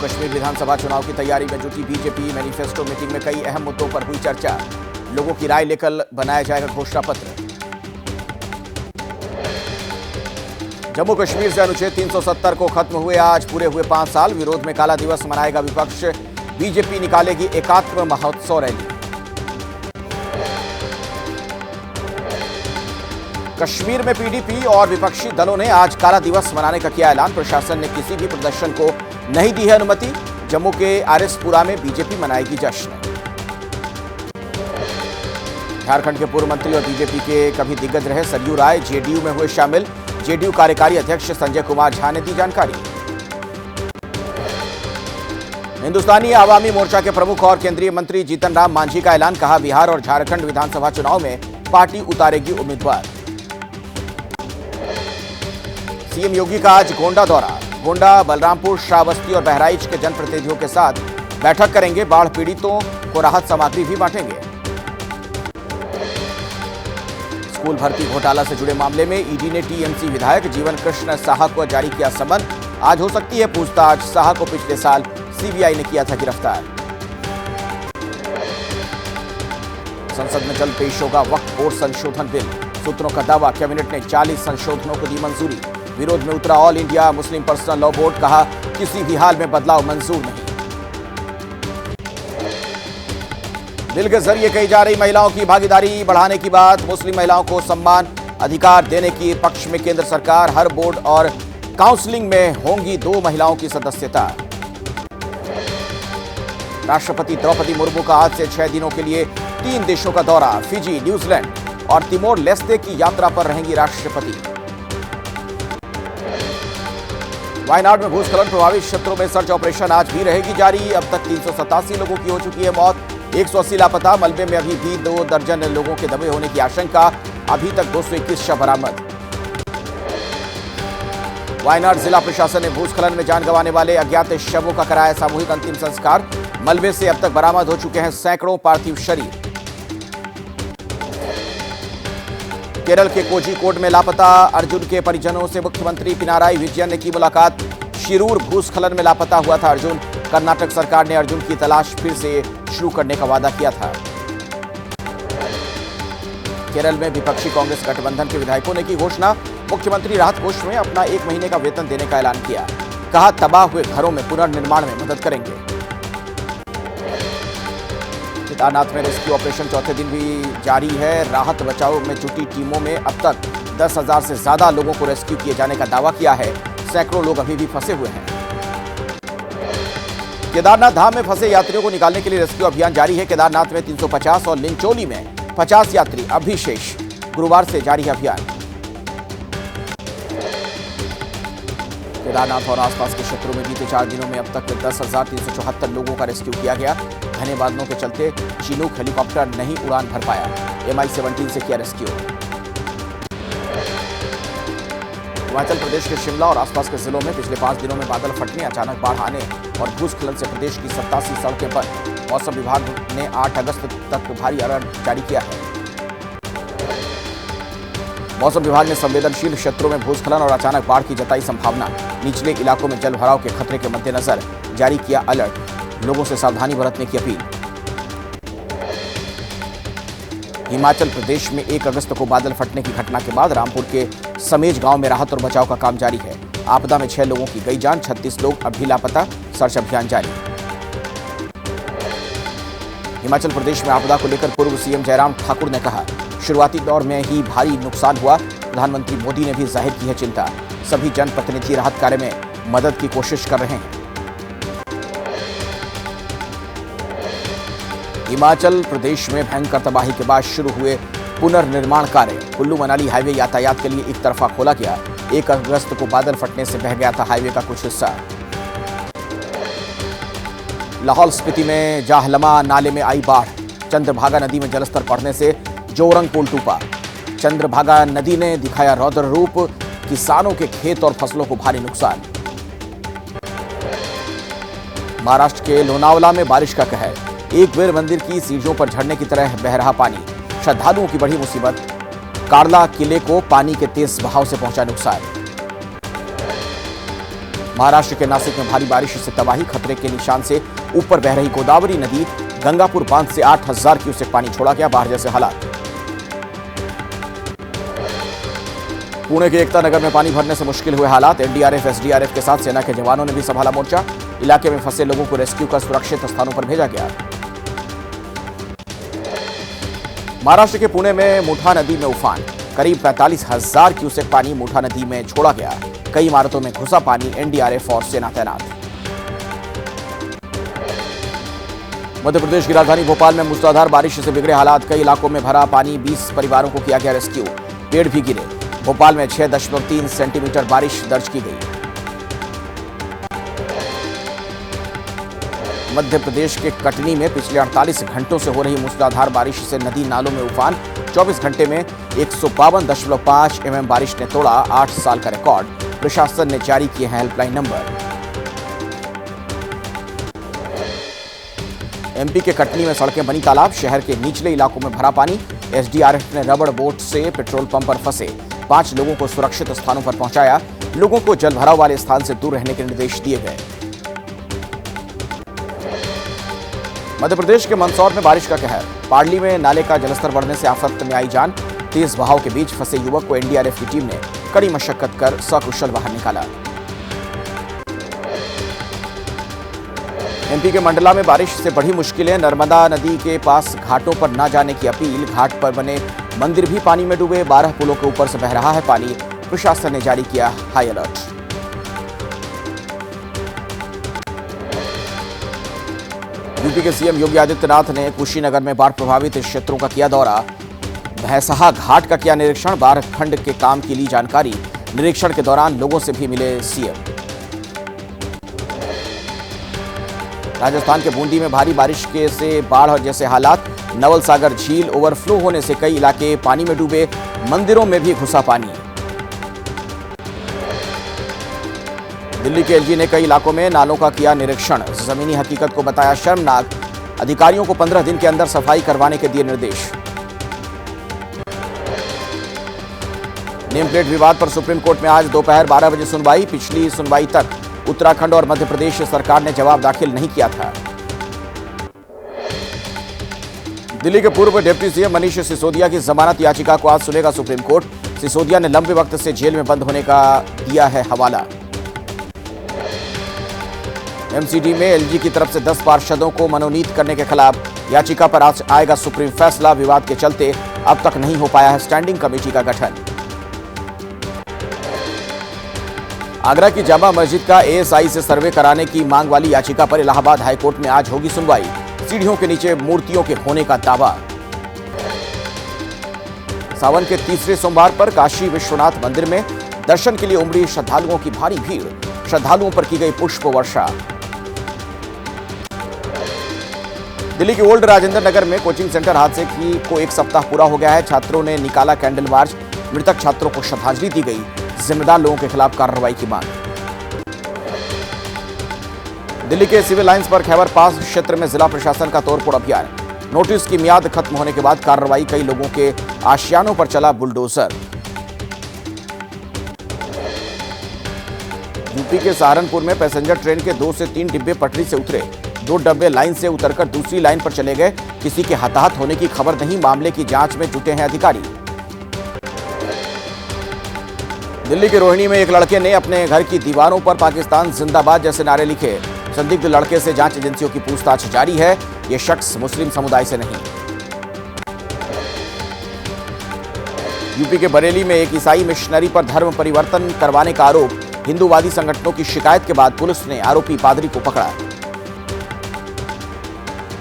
कश्मीर विधानसभा चुनाव की तैयारी में जुटी बीजेपी। मैनिफेस्टो मीटिंग में कई अहम मुद्दों पर हुई चर्चा। लोगों की राय लेकर बनाया जाएगा घोषणा पत्र। जम्मू कश्मीर से अनुच्छेद 370 को खत्म हुए आज पूरे हुए 5 साल। विरोध में काला दिवस मनाएगा विपक्ष। बीजेपी निकालेगी एकात्म महोत्सव रैली। कश्मीर में पीडीपी और विपक्षी दलों ने आज काला दिवस मनाने का किया ऐलान। प्रशासन ने किसी भी प्रदर्शन को नहीं दी है अनुमति। जम्मू के आरएसपुरा में बीजेपी मनाएगी जश्न। झारखंड के पूर्व मंत्री और बीजेपी के कभी दिग्गज रहे सरयू राय जेडीयू में हुए शामिल। जेडीयू कार्यकारी अध्यक्ष संजय कुमार झा ने दी जानकारी। हिंदुस्तानी आवामी मोर्चा के प्रमुख और केंद्रीय मंत्री जीतन राम मांझी का ऐलान। कहा, बिहार और झारखंड विधानसभा चुनाव में पार्टी उतारेगी उम्मीदवार। सीएम योगी का आज गोंडा दौरा। गोंडा, बलरामपुर, श्रावस्ती और बहराइच के जनप्रतिनिधियों के साथ बैठक करेंगे। बाढ़ पीड़ितों को राहत सामग्री भी बांटेंगे। स्कूल भर्ती घोटाला से जुड़े मामले में ईडी ने टीएमसी विधायक जीवन कृष्ण साहा को जारी किया समन। आज हो सकती है पूछताछ। साहा को पिछले साल सीबीआई ने किया था गिरफ्तार। संसद में जल्द पेश होगा वक्फ बोर्ड संशोधन बिल। सूत्रों का दावा, कैबिनेट ने 40 संशोधनों को दी मंजूरी। विरोध में उतरा all India Muslim personal law board. कहा, किसी भी हाल में बदलाव मंजूर नहीं। बिल के जरिए कही जा रही महिलाओं की भागीदारी बढ़ाने की बात। मुस्लिम महिलाओं को सम्मान अधिकार देने की पक्ष में केंद्र सरकार। हर बोर्ड और काउंसलिंग में होंगी 2 महिलाओं की सदस्यता। राष्ट्रपति द्रौपदी मुर्मू का आज से 6 दिनों के लिए 3 देशों का दौरा। फिजी, न्यूजीलैंड और तिमोर लेस्ते की यात्रा पर रहेंगी राष्ट्रपति। वायनाड में भूस्खलन प्रभावित क्षेत्रों में सर्च ऑपरेशन आज भी रहेगी जारी। अब तक 387 लोगों की हो चुकी है मौत। 180 लापता। मलबे में अभी भी 2 दर्जन लोगों के दबे होने की आशंका। अभी तक 221 शव बरामद। वायनाड जिला प्रशासन ने भूस्खलन में जान गंवाने वाले अज्ञात शवों का कराया सामूहिक अंतिम संस्कार। मलबे से अब तक बरामद हो चुके हैं सैकड़ों पार्थिव शरीर। केरल के कोझिकोड में लापता अर्जुन के परिजनों से मुख्यमंत्री पिनाराई विजयन ने की मुलाकात। शिरूर भूस्खलन में लापता हुआ था अर्जुन। कर्नाटक सरकार ने अर्जुन की तलाश फिर से शुरू करने का वादा किया था। केरल में विपक्षी कांग्रेस गठबंधन के विधायकों ने की घोषणा। मुख्यमंत्री राहत कोष में अपना 1 महीने का वेतन देने का ऐलान किया। कहा, तबाह हुए घरों में पुनर्निर्माण में मदद करेंगे। केदारनाथ में रेस्क्यू ऑपरेशन चौथे दिन भी जारी है। राहत बचाव में जुटी टीमों में अब तक 10,000 से ज्यादा लोगों को रेस्क्यू किए जाने का दावा किया है। सैकड़ों लोग अभी भी फंसे हुए हैं। केदारनाथ धाम में फंसे यात्रियों को निकालने के लिए रेस्क्यू अभियान जारी है। केदारनाथ में 350 और लिंचोली में 50 यात्री अभी शेष। गुरुवार से जारी है अभियान। केदारनाथ और आसपास के क्षेत्रों में बीते 4 दिनों में अब तक 10,374 लोगों का रेस्क्यू किया गया। घने बादलों के चलते चिनूक हेलीकॉप्टर नहीं उड़ान भर पाया। MI-17 से किया रेस्क्यू। हिमाचल प्रदेश के शिमला और आसपास के जिलों में पिछले 5 दिनों में बादल फटने, अचानक बाढ़ आने और भूस्खलन से प्रदेश की 87 सड़कें बंद। मौसम विभाग ने 8 अगस्त तक भारी अलर्ट जारी किया है। मौसम विभाग ने संवेदनशील क्षेत्रों में भूस्खलन और अचानक बाढ़ की जताई संभावना। निचले इलाकों में जलभराव के खतरे के मद्देनजर जारी किया अलर्ट। लोगों से सावधानी बरतने की अपील। हिमाचल प्रदेश में 1 अगस्त को बादल फटने की घटना के बाद रामपुर के समेज गांव में राहत और बचाव का काम जारी है। आपदा में 6 लोगों की गई जान। 36 लोग अभी लापता। सर्च अभियान जारी। हिमाचल प्रदेश में आपदा को लेकर पूर्व सीएम जयराम ठाकुर ने कहा, शुरुआती दौर में ही भारी नुकसान हुआ। प्रधानमंत्री मोदी ने भी जाहिर की है चिंता। सभी जनप्रतिनिधि राहत कार्य में मदद की कोशिश कर रहे हैं। हिमाचल प्रदेश में भयंकर तबाही के बाद शुरू हुए पुनर्निर्माण कार्य। कुल्लू मनाली हाईवे यातायात के लिए एक तरफा खोला गया। 1 अगस्त को बादल फटने से बह गया था हाईवे का कुछ हिस्सा। लाहौल स्पीति में जाहलमा नाले में आई बाढ़। चंद्रभागा नदी में जलस्तर बढ़ने से जोरंग पुल टूटा। चंद्रभागा नदी ने दिखाया रौद्र रूप। किसानों के खेत और फसलों को भारी नुकसान। महाराष्ट्र के लोनावला में बारिश का कहर। एक बेर मंदिर की सीढ़ियों पर झरने की तरह बह रहा पानी। श्रद्धालुओं की बड़ी मुसीबत। कार्ला किले को पानी के तेज बहाव से पहुंचा नुकसान। महाराष्ट्र के नासिक में भारी बारिश से तबाही, खतरे के निशान से ऊपर बह रही गोदावरी नदी गंगापुर बांध से 8,000 क्यूसेक पानी छोड़ा गया। बाढ़ जैसे हालात। पुणे के एकता नगर में पानी भरने से मुश्किल हुए हालात। एनडीआरएफ, एसडीआरएफ के साथ सेना के जवानों ने भी संभाला मोर्चा। इलाके में फंसे लोगों को रेस्क्यू कर सुरक्षित स्थानों पर भेजा गया। महाराष्ट्र के पुणे में मुठा नदी में उफान, करीब 45,000 क्यूसेक पानी मुठा नदी में छोड़ा गया। कई इमारतों में घुसा पानी, एनडीआरएफ और सेना तैनात। मध्य प्रदेश की राजधानी भोपाल में मूसलाधार बारिश से बिगड़े हालात। कई इलाकों में भरा पानी, 20 परिवारों को किया गया रेस्क्यू। पेड़ भी गिरे। भोपाल में 6.3 सेंटीमीटर बारिश दर्ज की गई। मध्य प्रदेश के कटनी में पिछले 48 घंटों से हो रही मूसलाधार बारिश से नदी नालों में उफान। 24 घंटे में 152.5 mm बारिश ने तोड़ा 8 साल का रिकॉर्ड। प्रशासन ने जारी किए हैं हेल्पलाइन नंबर। एमपी के कटनी में सड़कें बनी तालाब। शहर के निचले इलाकों में भरा पानी। एसडीआरएफ ने रबड़ बोट से पेट्रोल पंप पर फंसे 5 लोगों को सुरक्षित स्थानों पर पहुंचाया। लोगों को जलभराव वाले स्थान से दूर रहने के निर्देश दिए गए। मध्य प्रदेश के मंदसौर में बारिश का कहर। पाडली में नाले का जलस्तर बढ़ने से आफत में आई जान। तेज बहाव के बीच फंसे युवक को एनडीआरएफ की टीम ने कड़ी मशक्कत कर सकुशल बाहर निकाला। एमपी के मंडला में बारिश से बढ़ी मुश्किलें। नर्मदा नदी के पास घाटों पर न जाने की अपील। घाट पर बने मंदिर भी पानी में डूबे। 12 पुलों के ऊपर से बह रहा है पानी। प्रशासन ने जारी किया हाई अलर्ट। यूपी के सीएम योगी आदित्यनाथ ने कुशीनगर में बाढ़ प्रभावित क्षेत्रों का किया दौरा। भैंसहा घाट का किया निरीक्षण। बाढ़ खंड के काम की ली जानकारी। निरीक्षण के दौरान लोगों से भी मिले सीएम। राजस्थान के बूंदी में भारी बारिश के से बाढ़ जैसे हालात। नवल सागर झील ओवरफ्लो होने से कई इलाके पानी में डूबे। मंदिरों में भी घुसा पानी। दिल्ली के एलजी ने कई इलाकों में नालों का किया निरीक्षण। जमीनी हकीकत को बताया शर्मनाक। अधिकारियों को 15 दिन के अंदर सफाई करवाने के दिए निर्देश। नेम प्लेट विवाद पर सुप्रीम कोर्ट में आज दोपहर 12 बजे सुनवाई। पिछली सुनवाई तक उत्तराखंड और मध्य प्रदेश सरकार ने जवाब दाखिल नहीं किया था। दिल्ली के पूर्व डिप्टी सीएम मनीष सिसोदिया की जमानत याचिका को आज सुनेगा सुप्रीम कोर्ट। सिसोदिया ने लंबे वक्त से जेल में बंद होने का दिया है हवाला। एमसीडी में एलजी की तरफ से 10 पार्षदों को मनोनीत करने के खिलाफ याचिका पर आज आएगा सुप्रीम फैसला। विवाद के चलते अब तक नहीं हो पाया है स्टैंडिंग कमेटी का गठन। आगरा की जामा मस्जिद का एएसआई से सर्वे कराने की मांग वाली याचिका पर इलाहाबाद हाईकोर्ट में आज होगी सुनवाई। सीढ़ियों के नीचे मूर्तियों के होने का दावा। सावन के तीसरे सोमवार पर काशी विश्वनाथ मंदिर में दर्शन के लिए उमड़ी श्रद्धालुओं की भारी भीड़। श्रद्धालुओं पर की गई पुष्प वर्षा। दिल्ली के ओल्ड राजेंद्र नगर में कोचिंग सेंटर हादसे को 1 सप्ताह पूरा हो गया है। छात्रों ने निकाला कैंडल मार्च। मृतक छात्रों को श्रद्धांजलि दी गई। जिम्मेदार लोगों के खिलाफ कार्रवाई की मांग। दिल्ली के सिविल लाइंस पर खैबर पास क्षेत्र में जिला प्रशासन का तोड़फोड़ अभियान। नोटिस की मियाद खत्म होने के बाद कार्रवाई। कई लोगों के आशियानों पर चला बुलडोजर। यूपी के सहारनपुर में पैसेंजर ट्रेन के 2 से 3 डिब्बे पटरी से उतरे। 2 डब्बे लाइन से उतरकर दूसरी लाइन पर चले गए। किसी के हताहत होने की खबर नहीं। मामले की जांच में जुटे हैं अधिकारी। दिल्ली के रोहिणी में एक लड़के ने अपने घर की दीवारों पर पाकिस्तान जिंदाबाद जैसे नारे लिखे। संदिग्ध लड़के से जांच एजेंसियों की पूछताछ जारी है। यह शख्स मुस्लिम समुदाय से नहीं। यूपी के बरेली में एक ईसाई मिशनरी पर धर्म परिवर्तन करवाने का आरोप। हिंदूवादी संगठनों की शिकायत के बाद पुलिस ने आरोपी पादरी को पकड़ा।